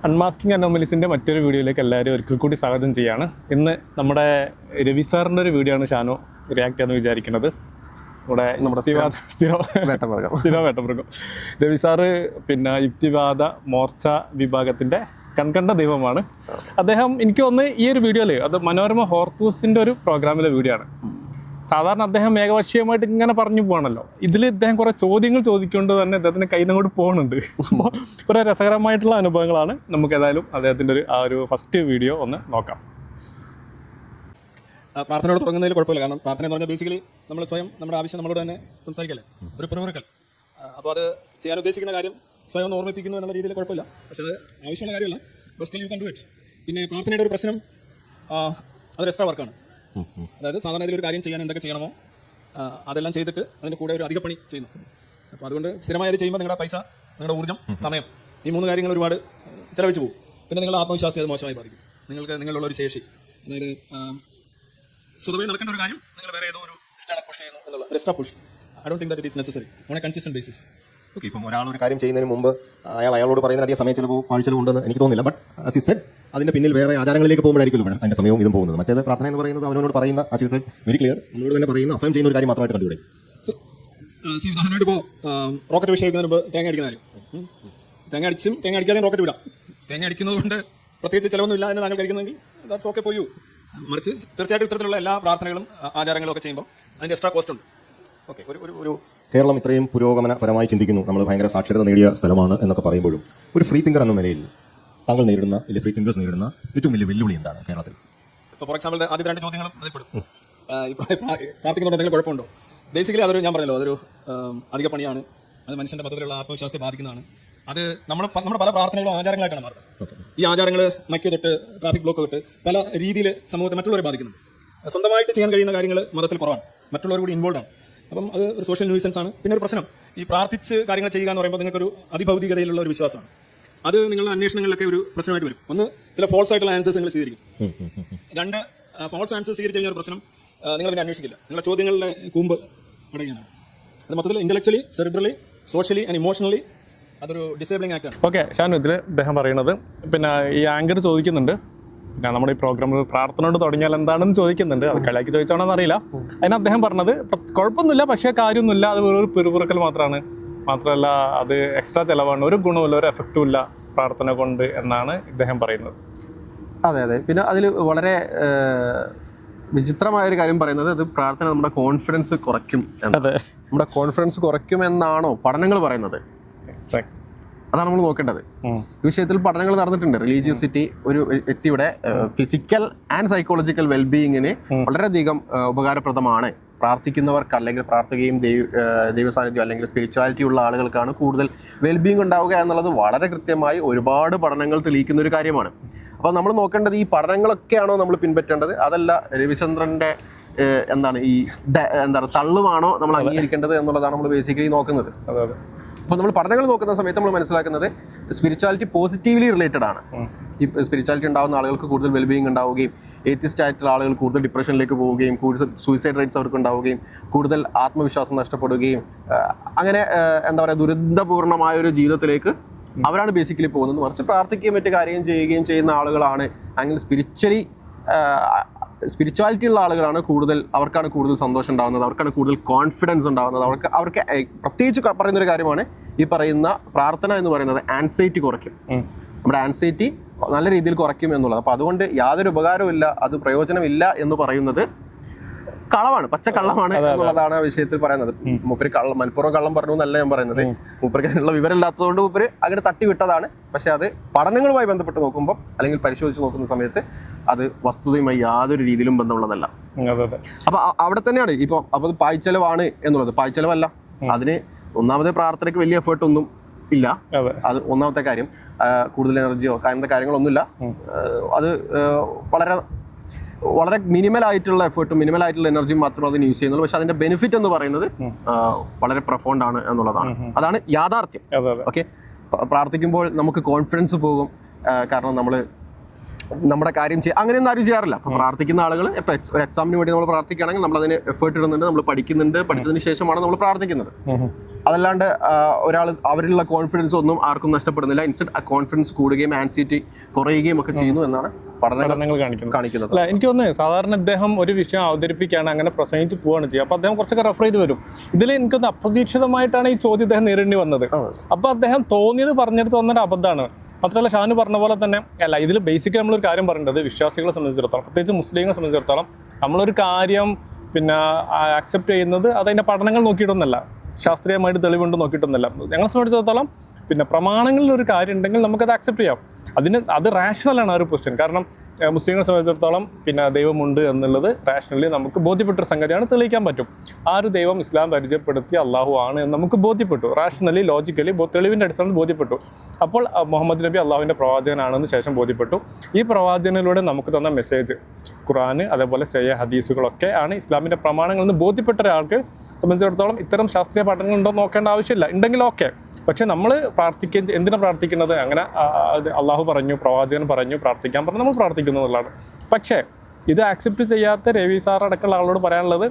Unmasking അനോമലീസിൻ്റെ മറ്റൊരു വീഡിയോയിലേക്ക് എല്ലാവരും ഒരിക്കൽ കൂടി സ്വാഗതം ചെയ്യാണ്. ഇന്ന് നമ്മുടെ രവി സാറിൻ്റെ ഒരു വീഡിയോ ആണ് ഷാനു റിയാക്ട് ചെയ്യാമെന്ന് വിചാരിക്കുന്നത്. നമ്മുടെ സ്ഥിരം വേട്ടമൃഗം രവി സാറ് പിന്നെ യുക്തിവാദ മോർച്ച വിഭാഗത്തിൻ്റെ കൺകണ്ട ദൈവമാണ് അദ്ദേഹം. എനിക്ക് തോന്നുന്നു ഈ ഒരു വീഡിയോയിൽ അത് മനോരമ ഹോർത്തൂസിൻ്റെ ഒരു പ്രോഗ്രാമിലെ വീഡിയോ ആണ്. സാധാരണ അദ്ദേഹം ഏകപക്ഷീയമായിട്ട് ഇങ്ങനെ പറഞ്ഞു പോകണല്ലോ. ഇതിൽ ഇദ്ദേഹം കുറേ ചോദ്യങ്ങൾ ചോദിക്കൊണ്ട് തന്നെ അദ്ദേഹത്തിന് കയ്യിൽ നിന്ന് പോകുന്നുണ്ട്. അപ്പോൾ കുറേ രസകരമായിട്ടുള്ള അനുഭവങ്ങളാണ്. നമുക്ക് ഏതായാലും അദ്ദേഹത്തിൻ്റെ ഒരു ഫസ്റ്റ് വീഡിയോ ഒന്ന് നോക്കാം. പ്രാർത്ഥനയോട് തുടങ്ങുന്നതിൽ കുഴപ്പമില്ല. കാരണം പ്രാർത്ഥന എന്ന് പറഞ്ഞാൽ ബേസിക്കലി നമ്മൾ സ്വയം നമ്മുടെ ആവശ്യം നമ്മളോട് തന്നെ സംസാരിക്കല്ലേ, ഒരു പിറുപിറുക്കൽ. അപ്പോൾ അത് ചെയ്യാൻ ഉദ്ദേശിക്കുന്ന കാര്യം സ്വയം ഒന്ന് ഓർമ്മിപ്പിക്കുന്നു എന്നുള്ള രീതിയിൽ കുഴപ്പമില്ല. പക്ഷേ അത് ആവശ്യമുള്ള കാര്യമല്ല. Best you can do it. പിന്നെ പ്രാർത്ഥനയുടെ ഒരു പ്രശ്നം അതൊരു എക്സ്ട്രാ വർക്കാണ്. അതായത് സാധാരണ ഇതിലൊരു കാര്യം ചെയ്യാൻ എന്തൊക്കെ ചെയ്യണമോ അതെല്ലാം ചെയ്തിട്ട് അതിൻ്റെ കൂടെ ഒരു അധിക പണി ചെയ്യുന്നു. അപ്പോൾ അതുകൊണ്ട് സ്ഥിരമായി അത് ചെയ്യുമ്പോൾ നിങ്ങളുടെ പൈസ, നിങ്ങളുടെ ഊർജ്ജം, സമയം, ഈ മൂന്ന് കാര്യങ്ങൾ ഒരുപാട് ചിലവഴിച്ച് പോകും. പിന്നെ നിങ്ങളുടെ ആത്മവിശ്വാസം അത് മോശമായി ബാധിക്കും. നിങ്ങളുള്ള ഒരു ശേഷി, അതായത് സ്വതവേ നടക്കേണ്ട ഒരു കാര്യം നിങ്ങൾ വേറെ ഏതോ ഒരു പുഷ് ചെയ്യുന്നു എന്നുള്ള extra push. I don't think that it is necessary on A consistent basis. Okay, ഇപ്പം ഒരാൾ ഒരു കാര്യം ചെയ്യുന്നതിന് മുമ്പ് അയാളോട് പറയുന്ന അധികം സമയം ചിലപ്പോൾ പാഴ്ചെലവുണ്ടെന്ന് എനിക്ക് തോന്നുന്നില്ല. ബട്ട് ആസ് യു സെഡ്, അതിന്റെ പിന്നിൽ വേറെ ആചാരങ്ങളിലേക്ക് പോകുമ്പോഴായിരിക്കും അതിന്റെ സമയവും ഇതും പോകുന്നത്. മറ്റേത് പ്രാർത്ഥന എന്ന് പറയുന്നത് അവനോട് പറയുന്ന, as you said very clear, നമ്മളോട് തന്നെ പറയുന്ന അഫയം ചെയ്യുന്ന ഒരു കാര്യം മാത്രമായിട്ട് കണ്ടുകൂടെ. ഉദാഹരണമായിട്ട് ഇപ്പോൾ റോക്കറ്റ് വിഷയിക്കുന്നതിന് മുമ്പ് തേങ്ങ അടിക്കുന്ന കാര്യം, തേങ്ങ അടിക്കാതെ റോക്കറ്റ് വിടാം. തേങ്ങ അടിക്കുന്നത് കൊണ്ട് പ്രത്യേകിച്ച് ചിലവൊന്നും ഇല്ല എന്ന് താങ്കൾ കഴിക്കുന്നെങ്കിൽ ദാറ്റ്സ് ഓക്കെ ഫോർ യു. മറിച്ച് തീർച്ചയായിട്ടും ഇത്തരത്തിലുള്ള എല്ലാ പ്രാർത്ഥനകളും ആചാരങ്ങളും ഒക്കെ ചെയ്യുമ്പോൾ അതിന്റെ എക്സ്ട്രാ കോസ്റ്റ് ഉണ്ട്. ഓക്കെ, ഒരു കേരളം ഇത്രയും പുരോഗമനപരമായി ചിന്തിക്കുന്നു, നമ്മൾ ഭയങ്കര സാക്ഷരത നേടിയ സ്ഥലമാണ് എന്നൊക്കെ പറയുമ്പോഴും ഒരു ഫ്രീ തിങ്കർ എന്ന നിലയിൽ താങ്കൾ നേരിടുന്ന, അല്ലെങ്കിൽ ഫ്രീ തിങ്കേഴ്സ് നേരിടുന്ന ഏറ്റവും വലിയ വെല്ലുവിളി എന്താണ് കേരളത്തിൽ? ഇപ്പോൾ ഫോർ എക്സാമ്പിൾ ആദ്യത്തെ രണ്ട് ചോദ്യങ്ങളും അതിൽപ്പെടും. ഇപ്പോൾ പ്രാർത്ഥിക്കുന്നതുകൊണ്ട് എന്തെങ്കിലും കുഴപ്പമുണ്ടോ? ബേസിക്കലി അതൊരു, ഞാൻ പറഞ്ഞല്ലോ, അതൊരു അധിക പണിയാണ്. അത് മനുഷ്യന്റെ മൊത്തത്തിലുള്ള ആത്മവിശ്വാസത്തെ ബാധിക്കുന്നതാണ്. അത് നമ്മുടെ പല പ്രാർത്ഥനകളും ആചാരങ്ങളായിട്ടാണ് മാറുന്നത്. ഈ ആചാരങ്ങൾ മൈക്ക് തൊട്ട് ട്രാഫിക് ബ്ലോക്ക് തൊട്ട് പല രീതിയിൽ സമൂഹത്തെ മറ്റുള്ളവരെ ബാധിക്കുന്നുണ്ട്. സ്വന്തമായിട്ട് ചെയ്യാൻ കഴിയുന്ന കാര്യങ്ങൾ മതത്തിൽ കുറവാണ്, മറ്റുള്ളവർ കൂടി ഇൻവോൾവ് ആണ്. അപ്പം അത് ഒരു സോഷ്യൽ ന്യൂസൻസ് ആണ്. പിന്നെ ഒരു പ്രശ്നം, ഈ പ്രാർത്ഥിച്ച് കാര്യങ്ങൾ ചെയ്യുക എന്ന് പറയുമ്പോൾ നിങ്ങൾക്കൊരു അതിഭൗതികതയിലുള്ള ഒരു വിശ്വാസമാണ്. അത് നിങ്ങളുടെ അന്വേഷണങ്ങളിലൊക്കെ ഒരു പ്രശ്നമായിട്ട് വരും. ഒന്ന്, ചില ഫോൾസ് ആയിട്ടുള്ള ആൻസേഴ്സ് നിങ്ങൾ സ്വീകരിക്കും. രണ്ട്, ഫോൾസ് ആൻസേഴ്സ് സ്വീകരിച്ച് കഴിഞ്ഞ ഒരു പ്രശ്നം, നിങ്ങൾ പിന്നെ അന്വേഷിക്കില്ല. നിങ്ങളുടെ ചോദ്യങ്ങളുടെ കൂമ്പ് അടയ്ക്കാനാണ്. അത് മൊത്തത്തിൽ ഇന്റലക്ച്വലി, സെറിബ്രലി, സോഷ്യലി ആൻഡ് ഇമോഷണലി അതൊരു ഡിസേബിളിംഗ് ആക്ടാണ്. ഓക്കെ ഷാനു, ഇതിൽ അദ്ദേഹം പറയുന്നത്, പിന്നെ ഈ ആങ്കർ ചോദിക്കുന്നുണ്ട്, പിന്നെ നമ്മുടെ ഈ പ്രോഗ്രാമിൽ പ്രാർത്ഥനയോട് തുടങ്ങിയാൽ എന്താണെന്ന് ചോദിക്കുന്നുണ്ട്. അത് കളിയാക്കി ചോദിച്ചാണെന്ന് അറിയില്ല. അതിന് അദ്ദേഹം പറഞ്ഞത് കുഴപ്പമൊന്നുമില്ല, പക്ഷേ കാര്യമൊന്നുമില്ല, അത് ഒരു പിറുപിറുക്കൽ മാത്രമാണ്, മാത്രമല്ല അത് എക്സ്ട്രാ ചിലവാണ്, ഒരു ഗുണമില്ല, ഒരു എഫക്റ്റും ഇല്ല പ്രാർത്ഥന കൊണ്ട് എന്നാണ് ഇദ്ദേഹം പറയുന്നത്. അതെ. പിന്നെ അതിൽ വളരെ വിചിത്രമായൊരു കാര്യം പറയുന്നത്, അത് പ്രാർത്ഥന നമ്മുടെ കോൺഫിഡൻസ് കുറയ്ക്കും. അതെ, നമ്മുടെ കോൺഫിഡൻസ് കുറയ്ക്കുമെന്നാണോ പഠനങ്ങൾ പറയുന്നത്? അതാണ് നമ്മൾ നോക്കേണ്ടത്. ഈ വിഷയത്തിൽ പഠനങ്ങൾ നടന്നിട്ടുണ്ട്. റിലീജിയസിറ്റി ഒരു വ്യക്തിയുടെ ഫിസിക്കൽ ആൻഡ് സൈക്കോളജിക്കൽ വെൽബീയിങ്ങിന് വളരെയധികം ഉപകാരപ്രദമാണ്. പ്രാർത്ഥിക്കുന്നവർക്ക്, അല്ലെങ്കിൽ പ്രാർത്ഥിക്കുകയും ദൈവസാന്നിധ്യം അല്ലെങ്കിൽ സ്പിരിച്വാലിറ്റി ഉള്ള ആളുകൾക്കാണ് കൂടുതൽ വെൽബീയിങ് ഉണ്ടാവുക എന്നുള്ളത് വളരെ കൃത്യമായി ഒരുപാട് പഠനങ്ങൾ തെളിയിക്കുന്ന ഒരു കാര്യമാണ്. അപ്പോൾ നമ്മൾ നോക്കേണ്ടത് ഈ പഠനങ്ങളൊക്കെയാണോ നമ്മൾ പിൻപറ്റേണ്ടത്, അതല്ല രവിചന്ദ്രൻ്റെ തള്ളുമാണോ നമ്മൾ അംഗീകരിക്കേണ്ടത് എന്നുള്ളതാണ് നമ്മൾ ബേസിക്കലി നോക്കുന്നത്. അപ്പോൾ നമ്മൾ പഠനങ്ങൾ നോക്കുന്ന സമയത്ത് നമ്മൾ മനസ്സിലാക്കുന്നത് സ്പിരിച്വാലിറ്റി പോസിറ്റീവ്ലി റിലേറ്റഡ് ആണ്. ഈ സ്പിരിച്വാലിറ്റി ഉണ്ടാകുന്ന ആളുകൾക്ക് കൂടുതൽ വെൽബീയിങ് ഉണ്ടാവുകയും, ഏത്തിസ്റ്റ് ആയിട്ടുള്ള ആളുകൾ കൂടുതൽ ഡിപ്രഷനിലേക്ക് പോവുകയും, കൂടുതൽ സൂയിസൈഡ് റേറ്റ്സ് അവർക്ക് ഉണ്ടാവുകയും, കൂടുതൽ ആത്മവിശ്വാസം നഷ്ടപ്പെടുകയും, അങ്ങനെ ദുരന്തപൂർണമായൊരു ജീവിതത്തിലേക്ക് അവരാണ് ബേസിക്കലി പോകുന്നത്. മറിച്ച് പ്രാർത്ഥിക്കുകയും മറ്റു കാര്യം ചെയ്യുകയും ചെയ്യുന്ന ആളുകളാണ്, അങ്ങനെ സ്പിരിച്വാലിറ്റി ഉള്ള ആളുകളാണ് അവർക്കാണ് കൂടുതൽ സന്തോഷം ഉണ്ടാകുന്നത്, അവർക്കാണ് കൂടുതൽ കോൺഫിഡൻസ് ഉണ്ടാകുന്നത്. അവർക്ക് പ്രത്യേകിച്ച് പറയുന്നൊരു കാര്യമാണ് ഈ പറയുന്ന പ്രാർത്ഥന എന്ന് പറയുന്നത് ആൻസൈറ്റി കുറയ്ക്കും. നമ്മുടെ ആൻസൈറ്റി നല്ല രീതിയിൽ കുറയ്ക്കും എന്നുള്ളത്. അപ്പോൾ അതുകൊണ്ട് യാതൊരു ഉപകാരവും ഇല്ല, അത് പ്രയോജനമില്ല എന്ന് പറയുന്നത് കളവാണ്, പച്ചക്കള്ളമാണ് എന്നുള്ളതാണ് ആ വിഷയത്തിൽ പറയുന്നത്. മൂപ്പര് മനഃപൂർവ്വം കള്ളം പറഞ്ഞു എന്നല്ല ഞാൻ പറയുന്നത്. മൂപ്പർക്ക് അതിനുള്ള വിവരമില്ലാത്തതുകൊണ്ട് മൂപ്പര് അങ്ങനെ തട്ടിവിട്ടതാണ്. പക്ഷെ അത് പഠനങ്ങളുമായി ബന്ധപ്പെട്ട് നോക്കുമ്പോൾ, അല്ലെങ്കിൽ പരിശോധിച്ച് നോക്കുന്ന സമയത്ത് അത് വസ്തുതയുമായി യാതൊരു രീതിയിലും ബന്ധമുള്ളതല്ല. അപ്പൊ അവിടെ തന്നെയാണ് ഇപ്പോൾ അപ്പോൾ അത് പായ്ച്ചെലവാണ് എന്നുള്ളത്. പായ്ച്ചെലവല്ല, അതിന് ഒന്നാമത് പ്രാർത്ഥനയ്ക്ക് വലിയ എഫേർട്ടൊന്നും ഇല്ല. അത് ഒന്നാമത്തെ കാര്യം. കൂടുതൽ എനർജിയോ അങ്ങനത്തെ കാര്യങ്ങളൊന്നുമില്ല. അത് വളരെ മിനിമൽ ആയിട്ടുള്ള എഫേർട്ടും മിനിമൽ ആയിട്ടുള്ള എനർജിയും മാത്രമേ അതിന് യൂസ് ചെയ്യുന്നുള്ളൂ. പക്ഷെ അതിന്റെ ബെനിഫിറ്റ് എന്ന് പറയുന്നത് വളരെ പ്രൊഫൗണ്ട് ആണ് എന്നുള്ളതാണ്. അതാണ് യാഥാർത്ഥ്യം. ഓക്കെ, പ്രാർത്ഥിക്കുമ്പോൾ നമുക്ക് കോൺഫിഡൻസ് പോകും. കാരണം നമ്മുടെ കാര്യം അങ്ങനെയൊന്നും ആരും ചെയ്യാറില്ല. അപ്പോൾ പ്രാർത്ഥിക്കുന്ന ആളുകൾ ഇപ്പോൾ ഒരു എക്സാമിന് വേണ്ടി നമ്മൾ പ്രാർത്ഥിക്കുകയാണെങ്കിൽ നമ്മൾ അതിന് എഫേർട്ട് ഇടുന്നുണ്ട്, നമ്മൾ പഠിക്കുന്നുണ്ട്, പഠിച്ചതിന് ശേഷമാണ് നമ്മൾ പ്രാർത്ഥിക്കുന്നത്. അതല്ലാണ്ട് ഒരാൾ അവരിലുള്ള കോൺഫിഡൻസ് ഒന്നും ആർക്കും നഷ്ടപ്പെടുന്നില്ല. ഇൻസ്റ്റഡ് ആ കോൺഫിഡൻസ് കൂടുകയും ആൻസിറ്റി കുറയുകയും ഒക്കെ ചെയ്യുന്നു എന്നാണ് പഠനങ്ങൾ കാണിക്കുന്നത്. അല്ല, എനിക്ക് തോന്നുന്നത് സാധാരണ അദ്ദേഹം ഒരു വിഷയം അവതരിപ്പിക്കുകയാണ്, അങ്ങനെ പ്രസംഗിച്ച് പോവുകയാണ് ചെയ്യുക. അപ്പോൾ അദ്ദേഹം കുറച്ചൊക്കെ റെഫർ ചെയ്ത് വരും. ഇതിൽ എനിക്കൊന്ന് അപ്രതീക്ഷിതമായിട്ടാണ് ഈ ചോദ്യം അദ്ദേഹം നേരിടേണ്ടി വന്നത്. അപ്പോൾ അദ്ദേഹം തോന്നിയത് പറഞ്ഞെടുത്ത് വന്നൊരു അബദ്ധമാണ്. മാത്രമല്ല ഷാനു പറഞ്ഞ പോലെ തന്നെ അല്ല, ഇതിൽ ബേസിക്കലി നമ്മളൊരു കാര്യം പറയേണ്ടത് വിശ്വാസികളെ സംബന്ധിച്ചിടത്തോളം, പ്രത്യേകിച്ച് മുസ്ലിങ്ങളെ സംബന്ധിച്ചിടത്തോളം, നമ്മളൊരു കാര്യം പിന്നെ അക്സെപ്റ്റ് ചെയ്യുന്നത് അതതിൻ്റെ പഠനങ്ങൾ നോക്കിയിട്ടൊന്നുമല്ല, ശാസ്ത്രീയമായിട്ട് തെളിവുണ്ട് നോക്കിയിട്ടൊന്നുമല്ല. ഞങ്ങളെ സംബന്ധിച്ചിടത്തോളം പിന്നെ പ്രമാണങ്ങളിൽ ഒരു കാര്യം ഉണ്ടെങ്കിൽ നമുക്കത് അക്സെപ്റ്റ് ചെയ്യാം. അത് റാഷണലാണ് ആ ഒരു ക്വസ്റ്റ്യൻ. കാരണം മുസ്ലിങ്ങളെ സംബന്ധിച്ചിടത്തോളം പിന്നെ ദൈവമുണ്ട് എന്നുള്ളത് റാഷണലി നമുക്ക് ബോധ്യപ്പെട്ടൊരു സംഗതിയാണ്, തെളിയിക്കാൻ പറ്റും. ആ ഒരു ദൈവം ഇസ്ലാം പരിചയപ്പെടുത്തിയ അള്ളാഹു ആണ് എന്ന് നമുക്ക് ബോധ്യപ്പെട്ടു, റാഷണലി ലോജിക്കലി തെളിവിൻ്റെ അടിസ്ഥാനത്തിൽ ബോധ്യപ്പെട്ടു. അപ്പോൾ മുഹമ്മദ് നബി അള്ളാഹുവിൻ്റെ പ്രവാചകനാണെന്ന് ശേഷം ബോധ്യപ്പെട്ടു. ഈ പ്രവാചകനിലൂടെ നമുക്ക് തന്ന മെസ്സേജ് ഖുർആൻ അതേപോലെ സഹിഹ ഹദീസുകളൊക്കെ ആണ് ഇസ്ലാമിൻ്റെ പ്രമാണങ്ങളെന്ന് ബോധ്യപ്പെട്ട ഒരാൾക്ക് സംബന്ധിച്ചിടത്തോളം ഇത്തരം ശാസ്ത്രീയ പഠനങ്ങൾ ഉണ്ടോ നോക്കേണ്ട ആവശ്യമില്ല. ഉണ്ടെങ്കിൽ ഓക്കെ. പക്ഷെ നമ്മൾ എന്തിനാണ് പ്രാർത്ഥിക്കുന്നത്? അങ്ങനെ അള്ളാഹു പറഞ്ഞു, പ്രവാചകൻ പറഞ്ഞു, പ്രാർത്ഥിക്കാൻ പറഞ്ഞു, നമ്മൾ പ്രാർത്ഥിക്കുന്നു എന്നുള്ളതാണ്. പക്ഷേ ഇത് ആക്സെപ്റ്റ് ചെയ്യാത്ത രവി സാർ അടക്കമുള്ള ആളോട് പറയാനുള്ളത്,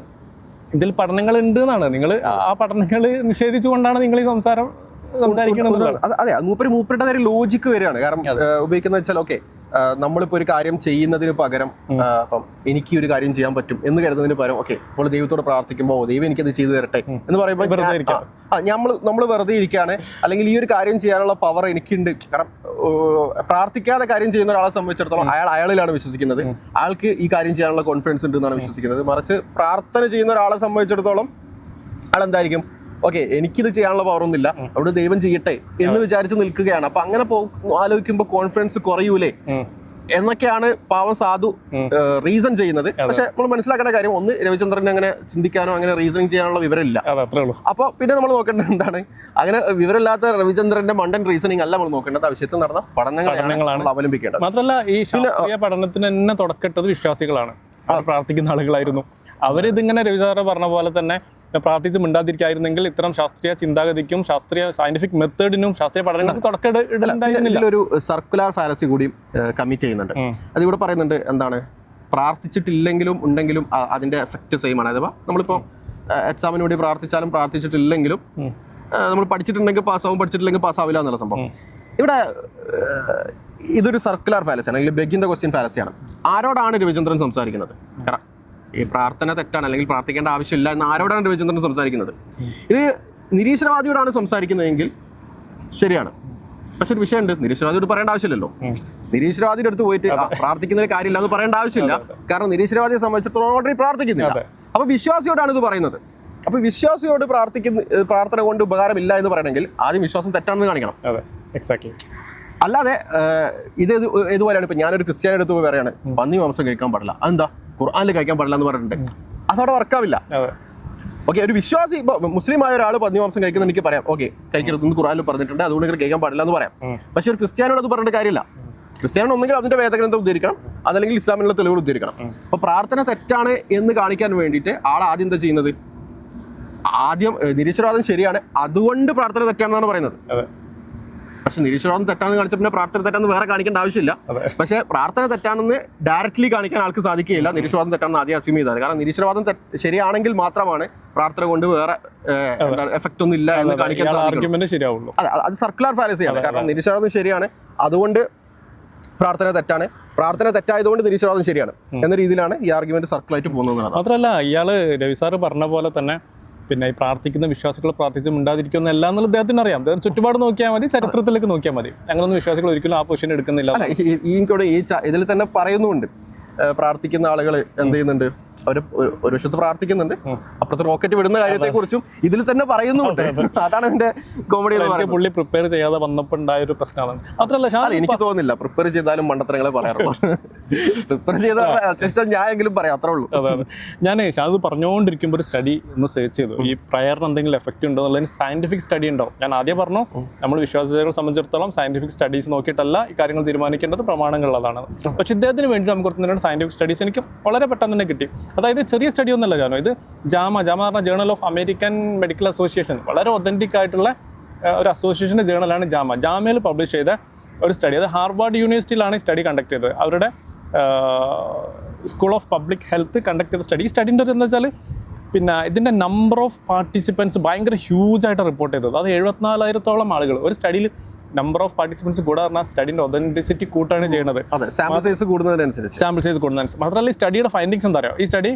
ഇതിൽ പഠനങ്ങൾ ഉണ്ട് എന്നാണ്. നിങ്ങൾ ആ പഠനങ്ങൾ നിഷേധിച്ചുകൊണ്ടാണ് നിങ്ങൾ ഈ സംസാരിക്കുന്നത്. അതെ, മൂപ്പരുടെ ഒരു ലോജിക്ക് വരികയാണ്. കാരണം ഉപയോഗിക്കുന്നത് വെച്ചാൽ ഓക്കെ, നമ്മളിപ്പോൾ ഒരു കാര്യം ചെയ്യുന്നതിന് പകരം അപ്പം എനിക്ക് ഒരു കാര്യം ചെയ്യാൻ പറ്റും എന്ന് കരുതുന്നതിന് പകരം ഓക്കെ, നമ്മൾ ദൈവത്തോട് പ്രാർത്ഥിക്കുമ്പോൾ ദൈവം എനിക്കത് ചെയ്തു തരട്ടെ എന്ന് പറയുമ്പോൾ നമ്മൾ വെറുതെ ഇരിക്കുകയാണ്, അല്ലെങ്കിൽ ഈ ഒരു കാര്യം ചെയ്യാനുള്ള പവർ എനിക്കുണ്ട്. കാരണം പ്രാർത്ഥിക്കാതെ കാര്യം ചെയ്യുന്ന ഒരാളെ സംബന്ധിച്ചിടത്തോളം അയാളിലാണ് വിശ്വസിക്കുന്നത്, അയാൾക്ക് ഈ കാര്യം ചെയ്യാനുള്ള കോൺഫിഡൻസ് ഉണ്ട് എന്നാണ് വിശ്വസിക്കുന്നത്. മറിച്ച് പ്രാർത്ഥന ചെയ്യുന്ന ഒരാളെ സംബന്ധിച്ചിടത്തോളം അയാളെന്തായിരിക്കും, ഓക്കെ എനിക്കിത് ചെയ്യാനുള്ള പവറൊന്നുമില്ല, അവിടെ ദൈവം ചെയ്യട്ടെ എന്ന് വിചാരിച്ച് നിൽക്കുകയാണ്. അപ്പൊ അങ്ങനെ ആലോചിക്കുമ്പോൾ കോൺഫിഡൻസ് കുറയൂലേ എന്നൊക്കെയാണ് പാവം സാധു റീസൺ ചെയ്യുന്നത്. പക്ഷെ നമ്മൾ മനസ്സിലാക്കേണ്ട കാര്യം, ഒന്ന്, രവിചന്ദ്രൻ അങ്ങനെ ചിന്തിക്കാനോ അങ്ങനെ റീസണിങ് ചെയ്യാനുള്ള വിവരമില്ല. അപ്പോൾ പിന്നെ നമ്മൾ നോക്കേണ്ടത് എന്താണ്, അങ്ങനെ വിവരമില്ലാത്ത രവിചന്ദ്രന്റെ മണ്ടൻ റീസണിങ് അല്ല നമ്മൾ നോക്കേണ്ടത്, ആവശ്യത്തിൽ നടന്ന പഠനങ്ങളാണ് അവലംബിക്കേണ്ടത്. മാത്രമല്ല ഈ ശാസ്ത്രീയ പഠനത്തിന് തന്നെ തുടക്കമിട്ടത് വിശ്വാസികളാണ്, പ്രാർത്ഥിക്കുന്ന ആളുകളായിരുന്നു. അവരിതിങ്ങനെ രവി സാറ് പറഞ്ഞ പോലെ തന്നെ പ്രാർത്ഥിച്ച് മിണ്ടാതിരിക്കായിരുന്നെങ്കിൽ ഇത്തരം ശാസ്ത്രീയ ചിന്താഗതിക്കും സയന്റിഫിക് മെത്തേഡിനും ശാസ്ത്രീയ പഠനങ്ങൾക്ക് തുടക്കമിടണ്ടായിരുന്നില്ല. ഒരു സർക്കുലർ ഫാലസി കൂടി കമ്മിറ്റ് ചെയ്യുന്നുണ്ട്. അതിവിടെ പറയുന്നുണ്ട്, എന്താണ്, പ്രാർത്ഥിച്ചിട്ടില്ലെങ്കിലും ഉണ്ടെങ്കിലും അതിന്റെ എഫക്റ്റ് സെയിം ആണ്. അഥവാ നമ്മളിപ്പോൾ എക്സാമിന് വേണ്ടി പ്രാർത്ഥിച്ചാലും പ്രാർത്ഥിച്ചിട്ടില്ലെങ്കിലും നമ്മൾ പഠിച്ചിട്ടുണ്ടെങ്കിൽ പാസ്സാവും, പഠിച്ചിട്ടില്ലെങ്കിൽ പാസ്സാവില്ല എന്നുള്ള സംഭവം. ഇവിടെ ഇതൊരു സർക്കുലർ ഫാലസിയാണ്, അല്ലെങ്കിൽ ബെഗിൻ ദ ക്വസ്റ്റ്യൻ ഫാലസിയാണ്. ആരോടാണ് രവിചന്ദ്രൻ സംസാരിക്കുന്നത്? ഈ പ്രാർത്ഥന തെറ്റാണ്, അല്ലെങ്കിൽ പ്രാർത്ഥിക്കേണ്ട ആവശ്യമില്ല എന്ന് ആരോടാണ് രവിചന്ദ്രൻ സംസാരിക്കുന്നത്? ഇത് നിരീശ്വരവാദിയോടാണ് സംസാരിക്കുന്നതെങ്കിൽ ശരിയാണ്. പക്ഷെ ഒരു വിഷയമുണ്ട്, നിരീശ്വരവാദിയോട് പറയേണ്ട ആവശ്യമില്ലല്ലോ. നിരീശ്വരവാദിയുടെ അടുത്ത് പോയിട്ട് പ്രാർത്ഥിക്കുന്നതിന് കാര്യമില്ല എന്ന് പറയേണ്ട ആവശ്യമില്ല. കാരണം നിരീശ്വരവാദിയെ സംബന്ധിച്ചിടത്തോളം ഓൾറെഡി പ്രാർത്ഥിക്കുന്നില്ല. അപ്പൊ വിശ്വാസിയോടാണ് ഇത് പറയുന്നത്. അപ്പൊ വിശ്വാസിയോട് പ്രാർത്ഥന കൊണ്ട് ഉപകാരമില്ല എന്ന് പറയണമെങ്കിൽ ആദ്യം വിശ്വാസം തെറ്റാണെന്ന് കാണിക്കണം. അല്ലാതെ ഇതുപോലെയാണ് ഇപ്പൊ ഞാനൊരു ക്രിസ്ത്യാനി അടുത്ത് പോയി പറയാണ് പന്നി മാംസം കഴിക്കാൻ പാടില്ല, അതെന്താ ഖുർആനിൽ കഴിക്കാൻ പാടില്ല എന്ന് പറഞ്ഞിട്ടുണ്ട്, അതവിടെ വർക്കാവില്ല. ഓക്കെ, ഒരു വിശ്വാസി ഇപ്പൊ മുസ്ലിം ആയ ഒരാൾ പന്നി മാംസം കഴിക്കുന്ന എനിക്ക് പറയാം, ഓക്കെ കഴിക്കരുതെന്ന് ഖുർആനിൽ പറഞ്ഞിട്ടുണ്ട്, അതുകൊണ്ട് നിങ്ങൾ കഴിക്കാൻ പാടില്ല എന്ന് പറയാം. പക്ഷെ ഒരു ക്രിസ്ത്യാനിയോട് അത് പറഞ്ഞിട്ട് കാര്യമില്ല. ക്രിസ്ത്യാനി ഒന്നെങ്കിൽ അതിന്റെ വേദഗ്രന്ഥം ഉദ്ധരിക്കണം, അതല്ലെങ്കിൽ ഇസ്ലാമിലുള്ള തെളിവുകൾ ഉദ്ധരിക്കണം. അപ്പൊ പ്രാർത്ഥന തെറ്റാണ് എന്ന് കാണിക്കാൻ വേണ്ടിയിട്ട് ആൾ ആദ്യം എന്താ ചെയ്യുന്നത്? ആദ്യം നിരീശ്വരവാദം ശരിയാണ്, അതുകൊണ്ട് പ്രാർത്ഥന തെറ്റാണെന്നാണ് പറയുന്നത്. പക്ഷെ നിരീശ്വരവാദം തെറ്റാണെന്ന് കാണിച്ച പിന്നെ പ്രാർത്ഥന തെറ്റാണെന്ന് വേറെ കാണിക്കേണ്ട ആവശ്യമില്ല. പക്ഷെ പ്രാർത്ഥന തെറ്റാണെന്ന് ഡയറക്റ്റ്ലി കാണിക്കാൻ ആൾക്ക് സാധിക്കുകയില്ല. നിരീശ്വരവാദം തെറ്റാണെന്ന് ആദ്യം അസ്യൂം ചെയ്താൽ. കാരണം നിരീശ്വരവാദം ശരിയാണെങ്കിൽ മാത്രമാണ് പ്രാർത്ഥന കൊണ്ട് വേറെ എഫക്റ്റ് ഒന്നും ഇല്ല എന്ന് കാണിക്കാൻ സാധിക്കും. അത് സർക്കുലർ ഫാലസിയാണ്. കാരണം നിരീശ്വരവാദം ശരിയാണ്, അതുകൊണ്ട് പ്രാർത്ഥന തെറ്റാണ്, പ്രാർത്ഥന തെറ്റായതുകൊണ്ട് നിരീശ്വരവാദം ശരിയാണ് എന്ന രീതിയിലാണ് ഈ ആർഗ്യുമെന്റ് സർക്കിളായിട്ട് പോകുന്നത്. മാത്രമല്ല ഇയാള് രവി സാറ് പറഞ്ഞ പോലെ തന്നെ പിന്നെ ഈ പ്രാർത്ഥിക്കുന്ന വിശ്വാസികൾ പ്രാർത്ഥിച്ച് മിണ്ടാതിരിക്കുന്ന എല്ലാം എന്നുള്ളത് അദ്ദേഹത്തിന് അറിയാം. അദ്ദേഹം ചുറ്റുപാട് നോക്കിയാൽ മതി, ചരിത്രത്തിലേക്ക് നോക്കിയാൽ മതി. അങ്ങനൊന്നും വിശ്വാസികൾ ഒരിക്കലും ആ പൊസിഷൻ എടുക്കുന്നില്ല. ഇതിൽ തന്നെ പറയുന്നുണ്ട്, പ്രാർത്ഥിക്കുന്ന ആളുകൾ എന്ത് ചെയ്യുന്നുണ്ട്, അവർ ഒരു വശത്ത് പ്രാർത്ഥിക്കുന്നുണ്ട്, അപ്പുറത്ത് റോക്കറ്റ് വിടുന്ന കാര്യത്തെ കുറിച്ചും ഇതിൽ തന്നെ പറയുന്നുണ്ട്. അതാണ് എന്റെ കോമഡി എന്ന് പറയുന്നത്. പുള്ളി പ്രിപ്പയർ ചെയ്യാതെ വന്നപ്പോൾ ഉണ്ടായ ഒരു പ്രശ്നമാണ്. മാത്രമല്ല എനിക്ക് തോന്നുന്നില്ല പ്രിപ്പയർ ചെയ്താലും മണ്ടത്തരങ്ങളെ പറയാറുള്ളൂ. പ്രിപ്പയർ ചെയ്താൽ അത്യാവശ്യം ഞാനെങ്കിലും പറയാം, അത്രേ ഉള്ളൂ. അതെ, ഞാൻ അത് പറഞ്ഞുകൊണ്ടിരിക്കുമ്പോൾ ഒരു സ്റ്റഡി ഒന്ന് സെർച്ച് ചെയ്തു, ഈ പ്രയറിന് എന്തെങ്കിലും എഫക്റ്റ് ഉണ്ടോ എന്നുള്ളതിന് സയന്റിഫിക് സ്റ്റഡി ഉണ്ടോ. ഞാൻ ആദ്യം പറഞ്ഞു, നമ്മൾ വിശ്വാസികളെ സംബന്ധിച്ചിടത്തോളം സയന്റിഫിക് സ്റ്റഡീസ് നോക്കിയിട്ടല്ല ഈ കാര്യങ്ങൾ തീരുമാനിക്കേണ്ടത്, പ്രമാണങ്ങളുള്ളതാണ്. പക്ഷെ ഇദ്ദേഹത്തിന് വേണ്ടി നമുക്ക് കൊടുക്കുന്ന സയന്റിഫിക് സ്റ്റഡീസ് എനിക്ക് വളരെ പെട്ടെന്ന് തന്നെ കിട്ടി. അതായത് ചെറിയ സ്റ്റഡി ഒന്നല്ല ജാനോ, ഇത് ജാമ പറഞ്ഞ journal of American medical association, വളരെ ഒതന്റിക് ആയിട്ടുള്ള ഒരു അസോസിയേഷൻ്റെ ജേണലാണ് ജാമയിൽ പബ്ലിഷ് ചെയ്ത ഒരു സ്റ്റഡി. അത് ഹാർവാർഡ് യൂണിവേഴ്സിറ്റിയിലാണ് ഈ സ്റ്റഡി കണ്ടക്ട് ചെയ്തത്. അവരുടെ school of public health conduct ചെയ്ത സ്റ്റഡി. ഈ സ്റ്റഡീൻ്റെ എന്താ വെച്ചാൽ പിന്നെ ഇതിൻ്റെ നമ്പർ ഓഫ് പാർട്ടിസിപ്പൻസ് ഭയങ്കര ഹ്യൂജ് ആയിട്ട് റിപ്പോർട്ട് ചെയ്തത്. അത് 74,000-ഓളം ആളുകൾ ഒരു സ്റ്റഡിയിൽ നമ്പർ ഓഫ് പാർട്ടിസിപ്പൻസ് കൂടെ പറഞ്ഞാൽ സ്റ്റഡിൻ്റെ ഒതൻറ്റിസിറ്റി കൂട്ടാണ് ചെയ്യുന്നത്. അതെ, സാമ്പിൾ സൈസ് കൂടുന്നതിനനുസരിച്ച്. മാത്രമല്ല ഈ സ്റ്റഡിയുടെ ഫൈൻഡിങ്സ് എന്താ പറയുക, ഈ സ്റ്റഡി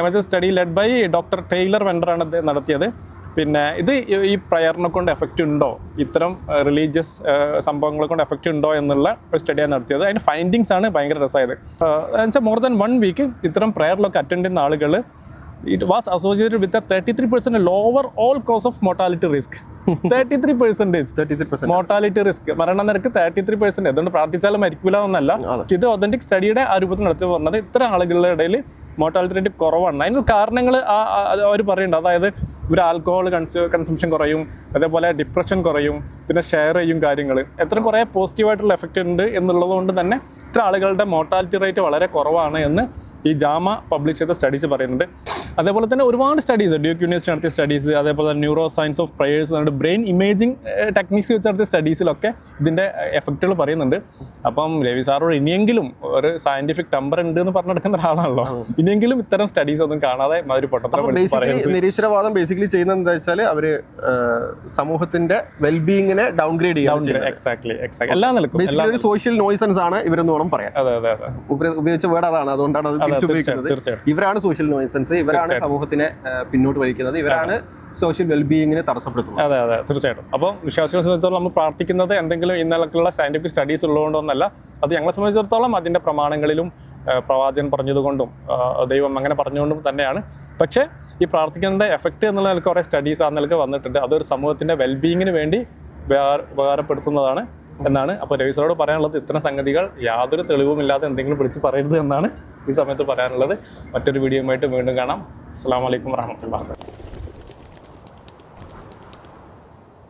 മറ്റേ study led by doctor Taylor വെൻഡറാണ് ഇത് നടത്തിയത്. പിന്നെ ഇത് ഈ പ്രയറിനെ കൊണ്ട് എഫക്റ്റ് ഉണ്ടോ, ഇത്തരം റിലീജിയസ് സംഭവങ്ങളെ കൊണ്ട് എഫക്റ്റ് ഉണ്ടോ എന്നുള്ള ഒരു സ്റ്റഡിയാണ് നടത്തിയത്. അതിൻ്റെ ഫൈൻഡിങ്സ് ആണ് ഭയങ്കര രസമായത്. എന്നുവെച്ചാൽ മോർ ദാൻ 1 വീക്ക് ഇത്തരം പ്രയറിലൊക്കെ അറ്റൻഡ് ചെയ്യുന്ന ആളുകൾ it was associated with a 33% lower all cause of mortality risk. 33% mortality risk, മരണനിരക്ക് 33%. അതുകൊണ്ട് പ്രാർത്ഥിച്ചാലും മരിക്കൂല എന്നല്ല, ഇത് ഒതന്റിക് സ്റ്റഡിയുടെ ആ രൂപത്തിൽ നടത്തി പറഞ്ഞത് ഇത്ര ആളുകളുടെ ഇടയിൽ മോർട്ടാലിറ്റി റേറ്റ് കുറവാണ്. അതിന് കാരണങ്ങൾ അവർ പറയുന്നുണ്ട്. അതായത് ഒരു ആൽക്കഹോൾ കൺസംഷൻ കുറയും, അതേപോലെ ഡിപ്രഷൻ കുറയും, പിന്നെ ഷെയർ ചെയ്യും കാര്യങ്ങൾ, എത്ര കുറേ പോസിറ്റീവായിട്ടുള്ള എഫക്റ്റ് ഉണ്ട് എന്നുള്ളത് കൊണ്ട് തന്നെ ഇത്ര ആളുകളുടെ മോർട്ടാലിറ്റി റേറ്റ് വളരെ കുറവാണ് എന്ന് ഈ ജാമ പബ്ലിഷ് ചെയ്ത സ്റ്റഡീസ് പറയുന്നുണ്ട്. അതേപോലെ തന്നെ ഒരുപാട് സ്റ്റഡീസ്, ഡ്യൂക്ക് യൂണിവേഴ്സിറ്റി നടത്തിയ സ്റ്റഡീസ്, അതേപോലെ തന്നെ ന്യൂറോ സയൻസ് ഓഫ് പ്രയേഴ്സ്, നമ്മുടെ ബ്രെയിൻ ഇമേജിങ് ടെക്നിക്സ് വെച്ച് നടത്തിയ സ്റ്റഡീസിലൊക്കെ ഇതിൻ്റെ എഫക്റ്റുകൾ പറയുന്നുണ്ട്. അപ്പം രവി സാറോട് ഇനിയെങ്കിലും ഒരു സയന്റിഫിക് ടെമ്പർ ഉണ്ട് എന്ന് പറഞ്ഞെടുക്കുന്ന ഒരാളാണല്ലോ, ഇനിയെങ്കിലും ഇത്തരം സ്റ്റഡീസ് ഒന്നും കാണാതെ മാതിരി പൊട്ടത്തരം നിരീശ്വരവാദം ബേസിക്കലി ചെയ്യുന്നത് എന്താ വെച്ചാൽ അവര് സമൂഹത്തിന്റെ വെൽബീയിങ്ങിനെ ഡൗൺഗ്രേഡ് ചെയ്യാൻ. എക്സാക്ട്ലി എല്ലാ നിലക്കും ഒരു സോഷ്യൽ നോയ്സൻസ് ആണ് ഇവരെന്ന് വേണം പറയാം. ഉപയോഗിച്ച വേർഡ് അതാണ്, അതുകൊണ്ടാണ് അത് തിരിച്ചുപയോഗിക്കുന്നത്. ഇവരാണ് സോഷ്യൽ നോയ്സൻസ്, ഇവരാണ് സമൂഹത്തിനെ പിന്നോട്ട് വലിക്കുന്നത്, ഇവരാണ് സോഷ്യൽ വെൽബീയിങ്ങിനെ തടസ്സപ്പെടുത്തുന്നത്. അതെ തീർച്ചയായിട്ടും. അപ്പോൾ വിശ്വാസികളെ സംബന്ധിച്ചിടത്തോളം നമ്മൾ പ്രാർത്ഥിക്കുന്നത് എന്തെങ്കിലും ഇന്നലക്കുള്ള സയന്റിഫിക് സ്റ്റഡീസ് ഉള്ളതുകൊണ്ടൊന്നല്ല, അത് ഞങ്ങളെ സംബന്ധിച്ചിടത്തോളം അതിൻ്റെ പ്രമാണങ്ങളിലും പ്രവാചകൻ പറഞ്ഞതുകൊണ്ടും ദൈവം അങ്ങനെ പറഞ്ഞുകൊണ്ടും തന്നെയാണ്. പക്ഷേ ഈ പ്രാർത്ഥിക്കുന്നതിൻ്റെ എഫക്റ്റ് എന്നുള്ള നിലക്ക് കുറേ സ്റ്റഡീസ് ആ നിലക്ക് വന്നിട്ടുണ്ട്. അതൊരു സമൂഹത്തിൻ്റെ വെൽബീയിങ്ങിന് വേണ്ടി ഉപകാരപ്പെടുത്തുന്നതാണ് എന്നാണ്. അപ്പോൾ രവി സാറോട് പറയാനുള്ളത് ഇത്തരം സംഗതികൾ യാതൊരു തെളിവുമില്ലാതെ എന്തെങ്കിലും വിളിച്ച് പറയരുത് എന്നാണ് ഈ സമയത്ത് പറയാനുള്ളത്. മറ്റൊരു വീഡിയോയുമായിട്ട് വീണ്ടും കാണാം. അസ്സലാമു അലൈക്കും വറഹ്മത്തുള്ളാഹി.